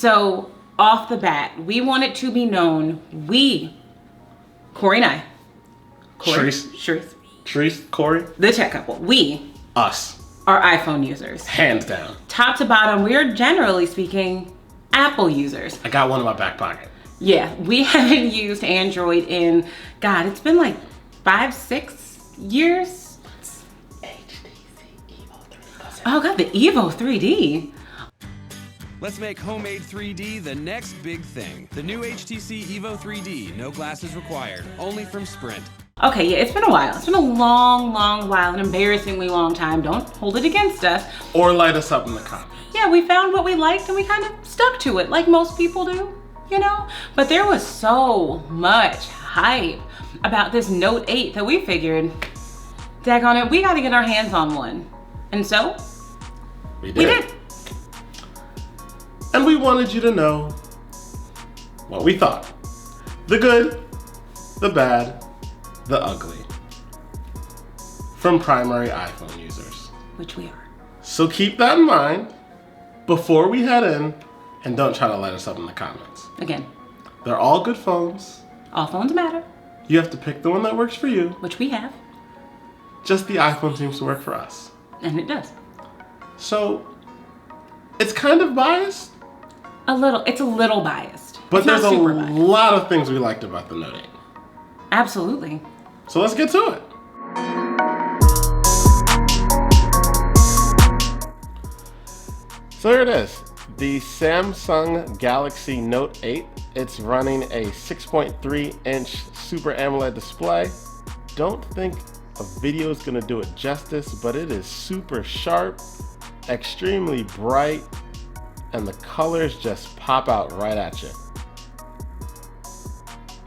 So off the bat, we want it to be known, Corey and I, Corey, the tech couple, us, are iPhone users. hands down. Top to bottom, we're generally speaking Apple users. I got one in my back pocket. Yeah, we haven't used Android in, God, it's been like 5-6 years. HTC Evo 3. Oh God, the Evo 3D. Let's make homemade 3D the next big thing. The new HTC Evo 3D, no glasses required, only from Sprint. Okay, yeah, it's been a while. It's been a long, long while, an embarrassingly long time. Don't hold it against us. Or light us up in the comments. Yeah, we found what we liked and we kind of stuck to it like most people do, you know? But there was so much hype about this Note 8 that we figured, daggone it, we gotta get our hands on one. And so, We we did. And we wanted you to know what we thought. The good, the bad, the ugly. From primary iPhone users. Which we are. So keep that in mind before we head in, and don't try to light us up in the comments. Again, They're all good phones. all phones matter, You have to pick the one that works for you. which we have, Just the iPhone seems to work for us. and it does. So it's kind of biased, It's a little biased. but It's not there's a super biased. lot of things we liked about the Note 8. Absolutely. So let's get to it. So here it is, the Samsung Galaxy Note 8. It's running a 6.3-inch Super AMOLED display. Don't think a video is going to do it justice, but it is super sharp, extremely bright, and the colors just pop out right at you.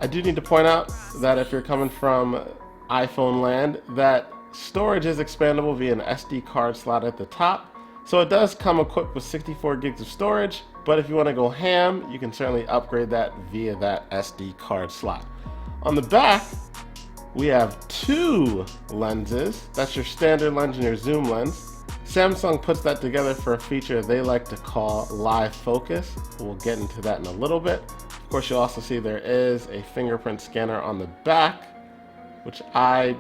I do need to point out that if you're coming from iPhone land, that storage is expandable via an SD card slot at the top. So it does come equipped with 64 gigs of storage, but if you want to go ham, you can certainly upgrade that via that SD card slot. On the back, we have two lenses. That's your standard lens and your zoom lens. Samsung puts that together for a feature they like to call live focus. We'll get into that in a little bit. Of course, you'll also see there is a fingerprint scanner on the back, which I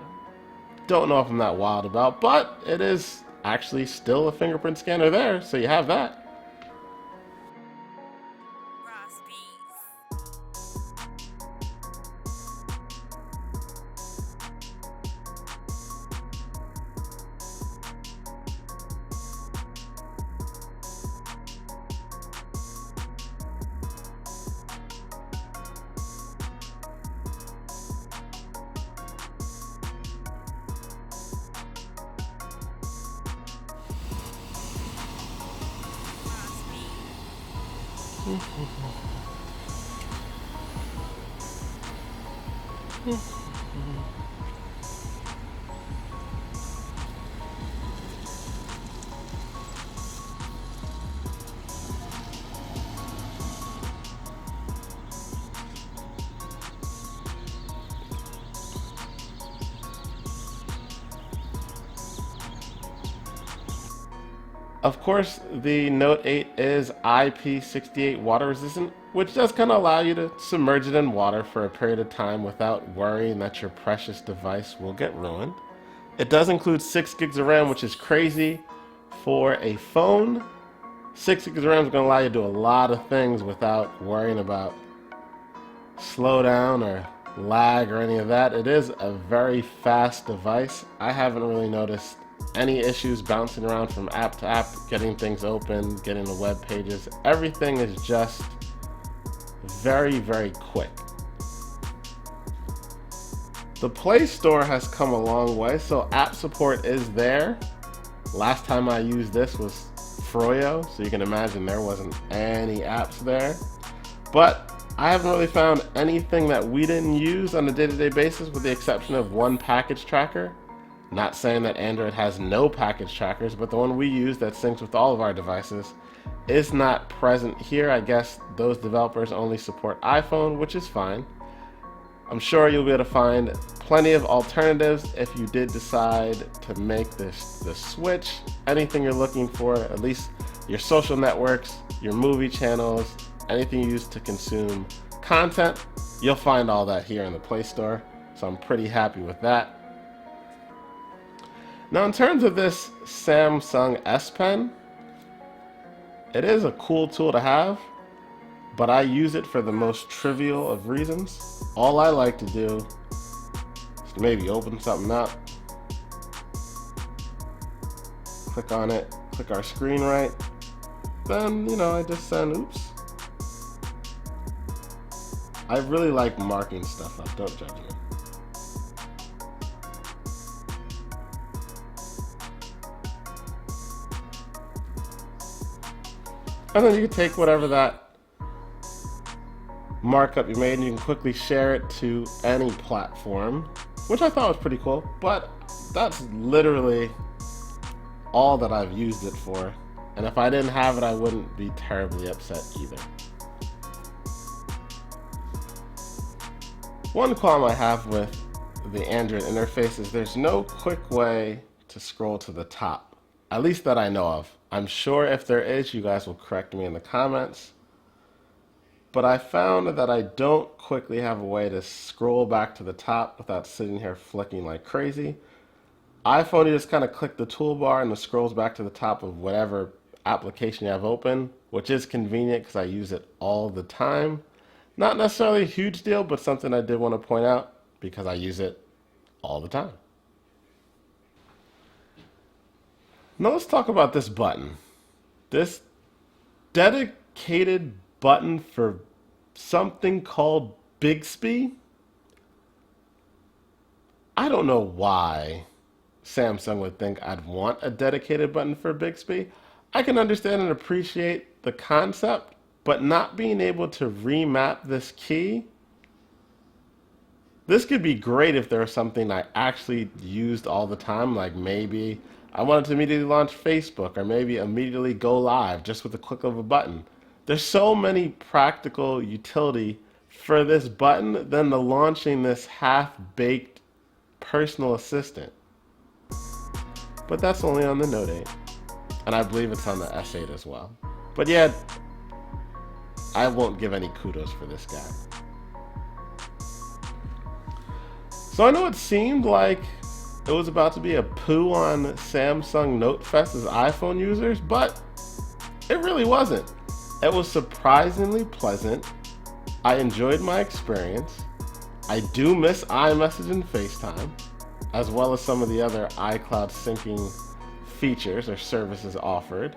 don't know if I'm that wild about, but it is actually still a fingerprint scanner there, so you have that. Of course, the Note 8 is IP68 water resistant, which does kind of allow you to submerge it in water for a period of time without worrying that your precious device will get ruined. It does include 6 gigs of RAM, which is crazy for a phone. 6 gigs of RAM is going to allow you to do a lot of things without worrying about slowdown or lag or any of that. It is a very fast device. I haven't really noticed any issues bouncing around from app to app, getting things open, getting the web pages. Everything is just very, very quick. The Play Store has come a long way, so app support is there. Last time I used this was Froyo, so you can imagine there wasn't any apps there. But I haven't really found anything that we didn't use on a day-to-day basis with the exception of one package tracker. Not saying that Android has no package trackers, but the one we use that syncs with all of our devices is not present here. I guess those developers only support iPhone, which is fine. I'm sure you'll be able to find plenty of alternatives if you did decide to make the switch. Anything you're looking for, at least your social networks, your movie channels, anything you use to consume content, you'll find all that here in the Play Store. So I'm pretty happy with that. Now in terms of this Samsung S Pen, it is a cool tool to have, but I use it for the most trivial of reasons. All I like to do is maybe open something up, click on it, click our screen right, then, I just send, oops. I really like marking stuff up, don't judge me. And then you can take whatever that markup you made and you can quickly share it to any platform, which I thought was pretty cool, but that's literally all that I've used it for. And if I didn't have it, I wouldn't be terribly upset either. One qualm I have with the Android interface is there's no quick way to scroll to the top, at least that I know of. I'm sure if there is, you guys will correct me in the comments. But I found that I don't quickly have a way to scroll back to the top without sitting here flicking like crazy. iPhone, you just kind of click the toolbar and it scrolls back to the top of whatever application you have open, which is convenient because I use it all the time. Not necessarily a huge deal, but something I did want to point out because I use it all the time. Now let's talk about this button. This dedicated button for something called Bixby. I don't know why Samsung would think I'd want a dedicated button for Bixby. I can understand and appreciate the concept, but not being able to remap this key. This could be great if there was something I actually used all the time, like maybe I wanted to immediately launch Facebook or maybe immediately go live just with a click of a button. There's so many practical utility for this button than the launching this half-baked personal assistant. But that's only on the Note 8. And I believe it's on the S8 as well. But yeah, I won't give any kudos for this guy. So I know it seemed like it was about to be a poo on Samsung Note Fest as iPhone users, but it really wasn't. It was surprisingly pleasant. I enjoyed my experience. I do miss iMessage and FaceTime, as well as some of the other iCloud syncing features or services offered.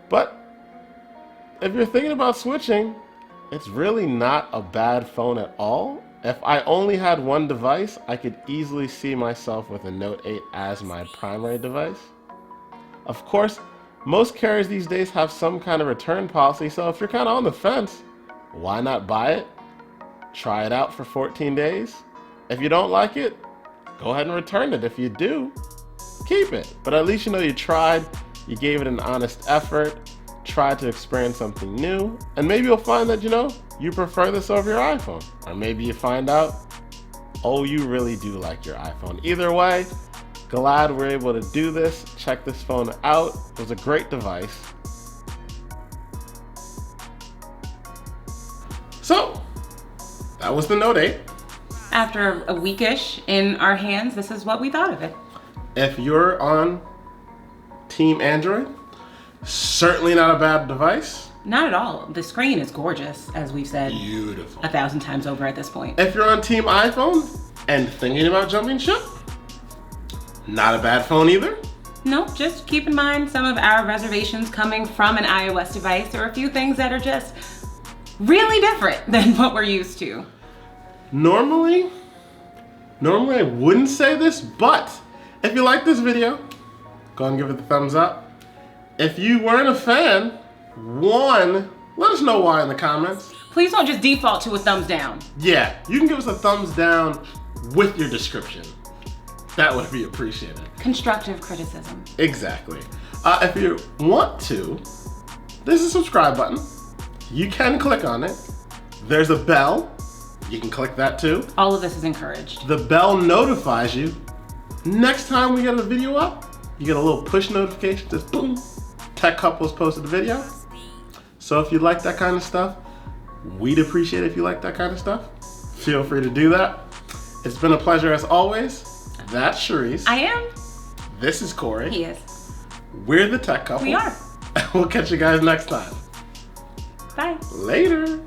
But if you're thinking about switching, it's really not a bad phone at all. If I only had one device, I could easily see myself with a Note 8 as my primary device. Of course, most carriers these days have some kind of return policy, so if you're kind of on the fence, why not buy it? Try it out for 14 days. If you don't like it, go ahead and return it. If you do, keep it. But at least you know you tried, you gave it an honest effort, tried to experience something new, and maybe you'll find that, you prefer this over your iPhone. Or maybe you find out, oh, you really do like your iPhone. Either way, glad we're able to do this. Check this phone out. It was a great device. So, that was the Note 8. After a weekish in our hands, this is what we thought of it. If you're on Team Android, certainly not a bad device. Not at all. The screen is gorgeous, as we've said Beautiful. 1,000 times over at this point. If you're on Team iPhone and thinking about jumping ship, not a bad phone either. No, just keep in mind some of our reservations coming from an iOS device. There are a few things that are just really different than what we're used to. Normally I wouldn't say this, but if you like this video, go and give it the thumbs up. If you weren't a fan, let us know why in the comments. Please don't just default to a thumbs down. Yeah, you can give us a thumbs down with your description. That would be appreciated. Constructive criticism. Exactly. If you want to, there's a subscribe button. You can click on it. There's a bell. You can click that too. All of this is encouraged. The bell notifies you. Next time we get a video up, you get a little push notification, just boom, tech couples posted the video. So if you like that kind of stuff, we'd appreciate it if you like that kind of stuff. Feel free to do that. It's been a pleasure as always. That's Sharice. I am. This is Corey. He is. We're the tech couple. We are. We'll catch you guys next time. Bye. Later.